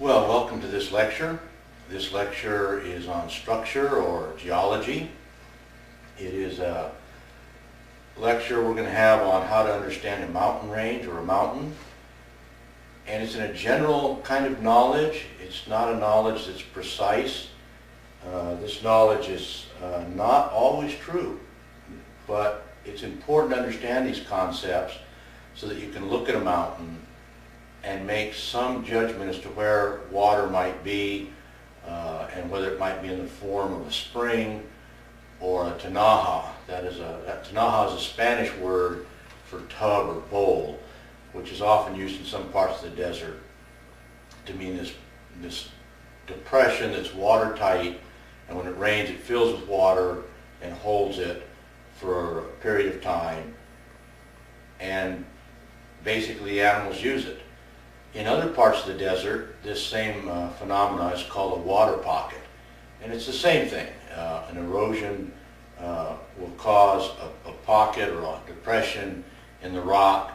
Well, welcome to this lecture. This lecture is on structure or geology. It is a lecture we're going to have on how to understand a mountain range or a mountain. And it's in a general kind of knowledge. It's not a knowledge that's precise. This knowledge is not always true, but it's important to understand these concepts so that you can look at a mountain and make some judgment as to where water might be and whether it might be in the form of a spring or a tinaja. Tinaja is a Spanish word for tub or bowl, which is often used in some parts of the desert to mean this depression that's watertight, and when it rains it fills with water and holds it for a period of time, and basically animals use it. In other parts of the desert, this same phenomenon is called a water pocket, and it's the same thing. An erosion will cause a pocket or a depression in the rock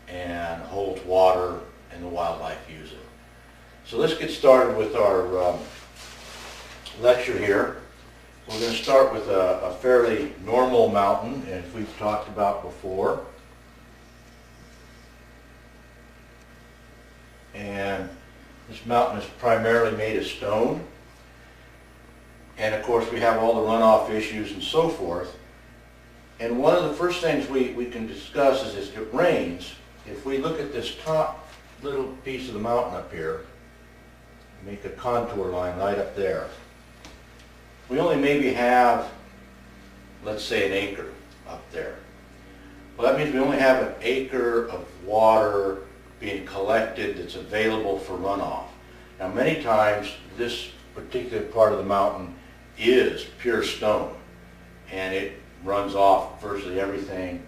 and holds water, and the wildlife use it. So let's get started with our lecture here. We're going to start with a fairly normal mountain, as we've talked about before. And this mountain is primarily made of stone. And of course we have all the runoff issues and so forth. And one of the first things we can discuss is if it rains, if we look at this top little piece of the mountain up here, make a contour line right up there, we only maybe have, let's say, an acre up there. Well, that means we only have an acre of water being collected that's available for runoff. Now, many times this particular part of the mountain is pure stone, and it runs off virtually everything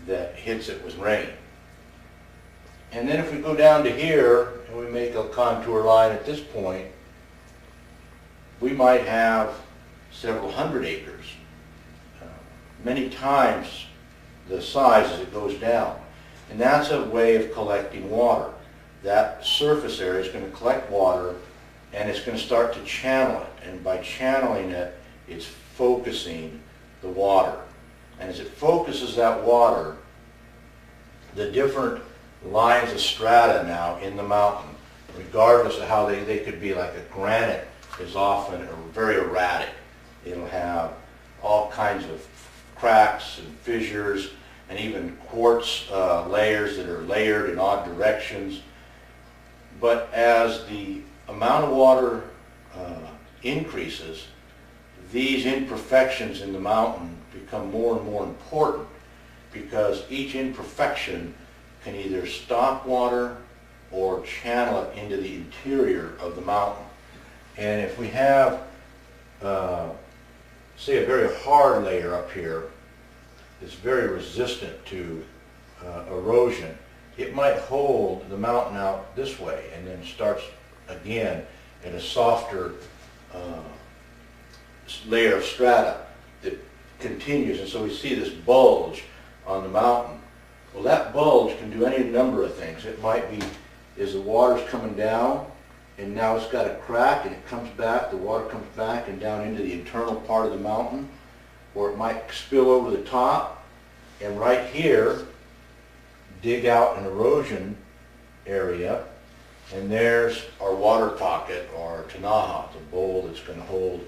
that hits it with rain. And then if we go down to here and we make a contour line at this point, we might have several hundred acres, many times the size as it goes down. And that's a way of collecting water. That surface area is going to collect water, and it's going to start to channel it. And by channeling it, it's focusing the water. And as it focuses that water, the different lines of strata now in the mountain, regardless of how they could be, like a granite is often very erratic. It'll have all kinds of cracks and fissures, and even quartz layers that are layered in odd directions. But as the amount of water increases, these imperfections in the mountain become more and more important, because each imperfection can either stop water or channel it into the interior of the mountain. And if we have, say, a very hard layer up here, it's very resistant to erosion, it might hold the mountain out this way and then starts again at a softer layer of strata that continues. And so we see this bulge on the mountain. Well, that bulge can do any number of things. It might be as the water's coming down, and now it's got a crack and it comes back, the water comes back and down into the internal part of the mountain. Or it might spill over the top and right here dig out an erosion area, and there's our water pocket or tinaja, the bowl that's going to hold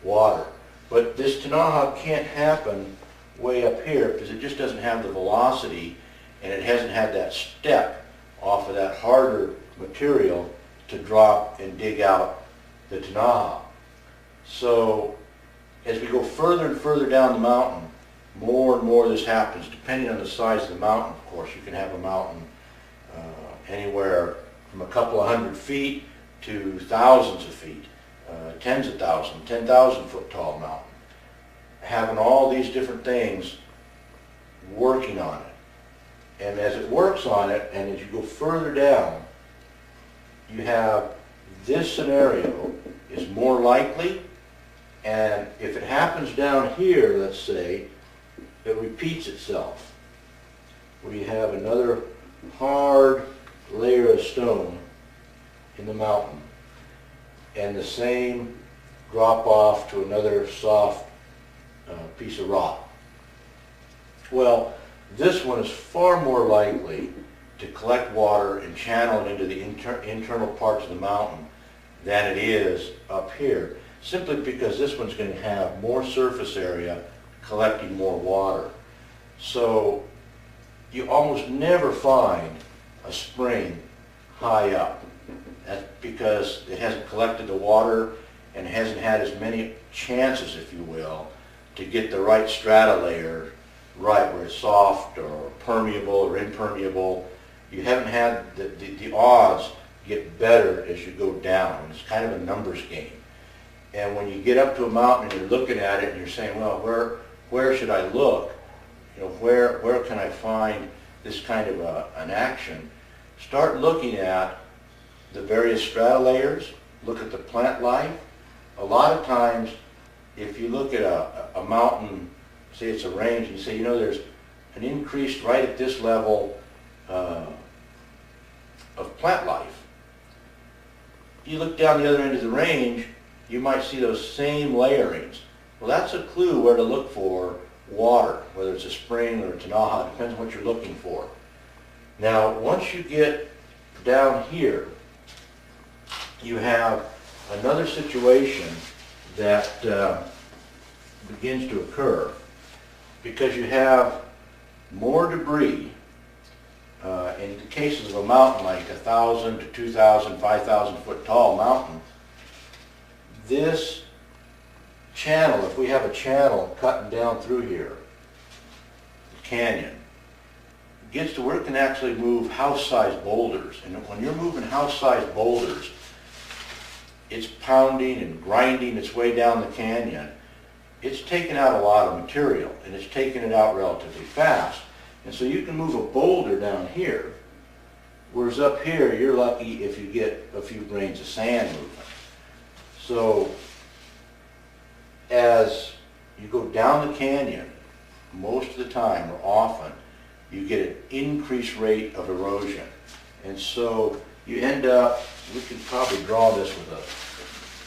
water. But this tinaja can't happen way up here because it just doesn't have the velocity, and it hasn't had that step off of that harder material to drop and dig out the tinaja. So as we go further and further down the mountain, more and more this happens, depending on the size of the mountain. Of course, you can have a mountain anywhere from a couple of hundred feet to thousands of feet, tens of thousands, 10,000 foot tall mountain, having all these different things working on it. And as it works on it, and as you go further down, you have this scenario is more likely. And if it happens down here, let's say, it repeats itself. We have another hard layer of stone in the mountain and the same drop off to another soft piece of rock. Well, this one is far more likely to collect water and channel it into the internal parts of the mountain than it is up here, simply because this one's going to have more surface area collecting more water. So you almost never find a spring high up. That's because it hasn't collected the water and hasn't had as many chances, if you will, to get the right strata layer right, where it's soft or permeable or impermeable. You haven't had the odds get better as you go down. It's kind of a numbers game. And when you get up to a mountain and you're looking at it and you're saying, well, where should I look? You know, where can I find this kind of an action? Start looking at the various strata layers, look at the plant life. A lot of times, if you look at a mountain, say it's a range, and you say, you know, there's an increase right at this level of plant life. You look down the other end of the range, you might see those same layerings. Well, that's a clue where to look for water, whether it's a spring or it's an aha, it depends on what you're looking for. Now, once you get down here, you have another situation that begins to occur because you have more debris. In the cases of a mountain like 1,000 to 2,000, 5,000 foot tall mountain, this channel, if we have a channel cutting down through here, the canyon, gets to where it can actually move house-sized boulders. And when you're moving house-sized boulders, it's pounding and grinding its way down the canyon. It's taking out a lot of material, and it's taking it out relatively fast. And so you can move a boulder down here, whereas up here, you're lucky if you get a few grains of sand moving. So as you go down the canyon, most of the time or often, you get an increased rate of erosion. And so you end up, we could probably draw this with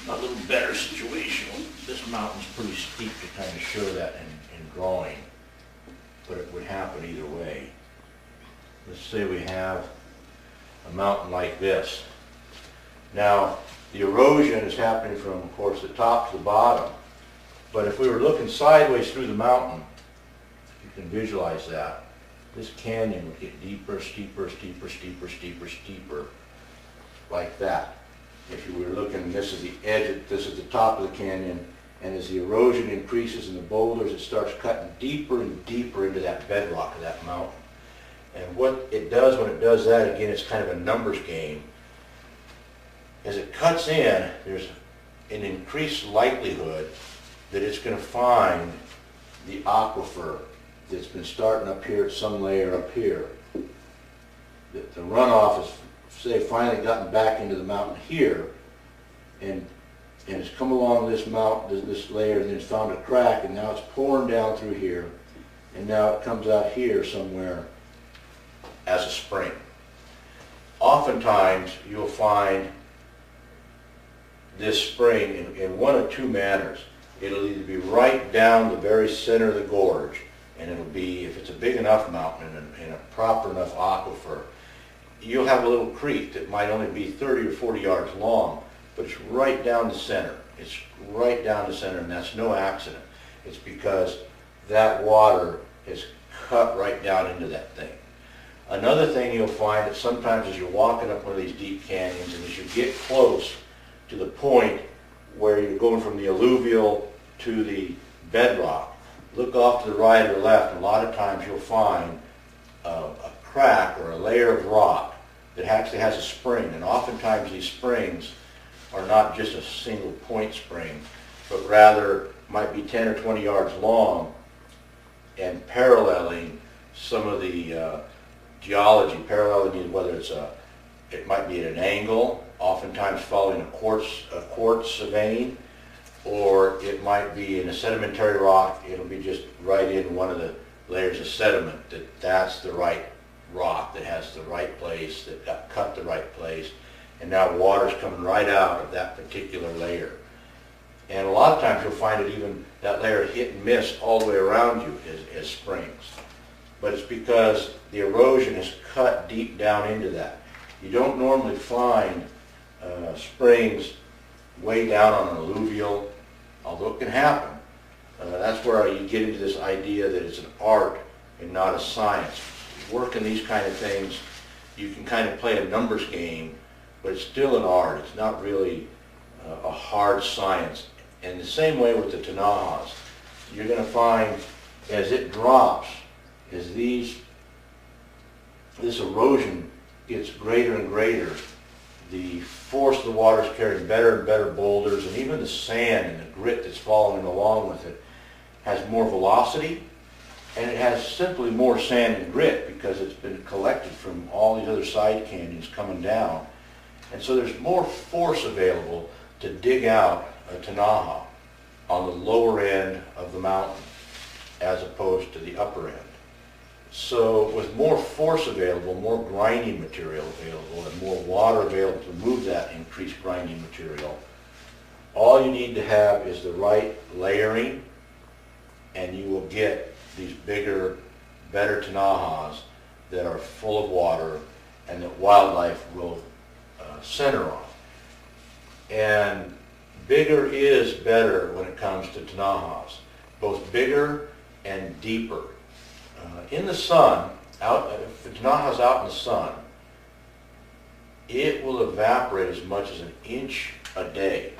a little better situation. This mountain's pretty steep to kind of show that in drawing, but it would happen either way. Let's say we have a mountain like this. Now, the erosion is happening from, of course, the top to the bottom. But if we were looking sideways through the mountain, you can visualize that. This canyon would get deeper, steeper, steeper, steeper, steeper, steeper, like that. If you were looking, this is the edge, this is the top of the canyon, and as the erosion increases in the boulders, it starts cutting deeper and deeper into that bedrock of that mountain. And what it does when it does that, again, it's kind of a numbers game. As it cuts in, there's an increased likelihood that it's going to find the aquifer that's been starting up here at some layer up here. The runoff has, say, finally gotten back into the mountain here, and it's come along this mountain, this layer, and then it's found a crack, and now it's pouring down through here, and now it comes out here somewhere as a spring. Oftentimes, you'll find this spring in one of two manners. It'll either be right down the very center of the gorge, and it'll be, if it's a big enough mountain and a proper enough aquifer, you'll have a little creek that might only be 30 or 40 yards long, but it's right down the center. It's right down the center, and that's no accident. It's because that water is cut right down into that thing. Another thing you'll find that sometimes as you're walking up one of these deep canyons, and as you get close to the point where you're going from the alluvial to the bedrock, look off to the right or left, and a lot of times you'll find a crack or a layer of rock that actually has a spring. And oftentimes these springs are not just a single point spring, but rather might be 10 or 20 yards long and paralleling some of the geology, paralleling whether it's it might be at an angle, oftentimes following a quartz vein, or it might be in a sedimentary rock. It'll be just right in one of the layers of sediment that's the right rock that has the right place, that got cut the right place, and now water's coming right out of that particular layer. And a lot of times you'll find it even, that layer hit and miss all the way around you as springs. But it's because the erosion is cut deep down into that. You don't normally find springs way down on an alluvial, although it can happen. That's where you get into this idea that it's an art and not a science. Working these kind of things, you can kind of play a numbers game, but it's still an art. It's not really a hard science. And the same way with the Tanahas, you're going to find as it drops, as this erosion gets greater and greater, the force of the water is carrying better and better boulders, and even the sand and the grit that's following along with it has more velocity, and it has simply more sand and grit because it's been collected from all these other side canyons coming down. And so there's more force available to dig out a Tanaha on the lower end of the mountain as opposed to the upper end. So with more force available, more grinding material available, and more water available to move that increased grinding material, all you need to have is the right layering, and you will get these bigger, better Tanahas that are full of water and that wildlife will center on. And bigger is better when it comes to Tanahas, both bigger and deeper. In the sun, if the Tanaha's out in the sun, it will evaporate as much as an inch a day.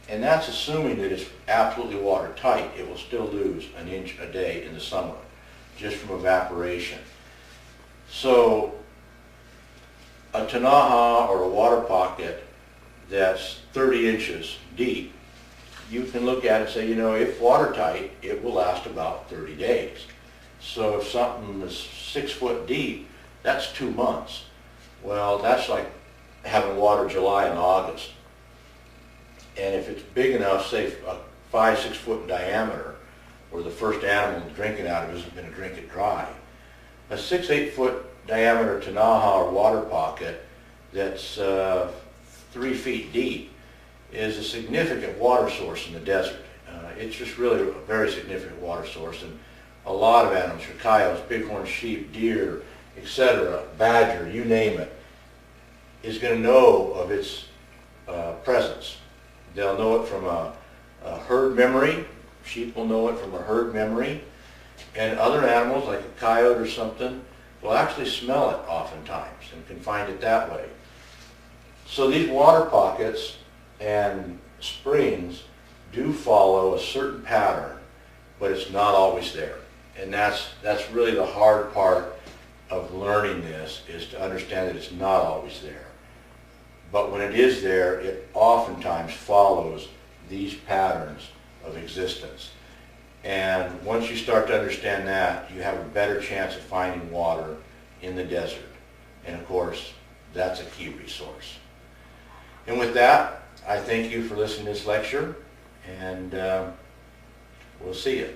And that's assuming that it's absolutely watertight. It will still lose an inch a day in the summer, just from evaporation. So a Tanaha or a water pocket that's 30 inches deep, you can look at it and say, you know, if watertight, it will last about 30 days. So if something is 6 foot deep, that's 2 months. Well, that's like having water July and August. And if it's big enough, say 5, 6 foot in diameter, where the first animal drinking out of it isn't going to drink it dry, a 6, 8 foot diameter Tanaha or water pocket that's 3 feet deep is a significant water source in the desert. It's just really a very significant water source, and a lot of animals, your coyotes, bighorn sheep, deer, etc., badger, you name it, is going to know of its presence. They'll know it from a herd memory. Sheep will know it from a herd memory. And other animals, like a coyote or something, will actually smell it oftentimes and can find it that way. So these water pockets and springs do follow a certain pattern, but it's not always there. And that's really the hard part of learning this, is to understand that it's not always there. But when it is there, it oftentimes follows these patterns of existence. And once you start to understand that, you have a better chance of finding water in the desert. And of course, that's a key resource. And with that, I thank you for listening to this lecture, and we'll see you.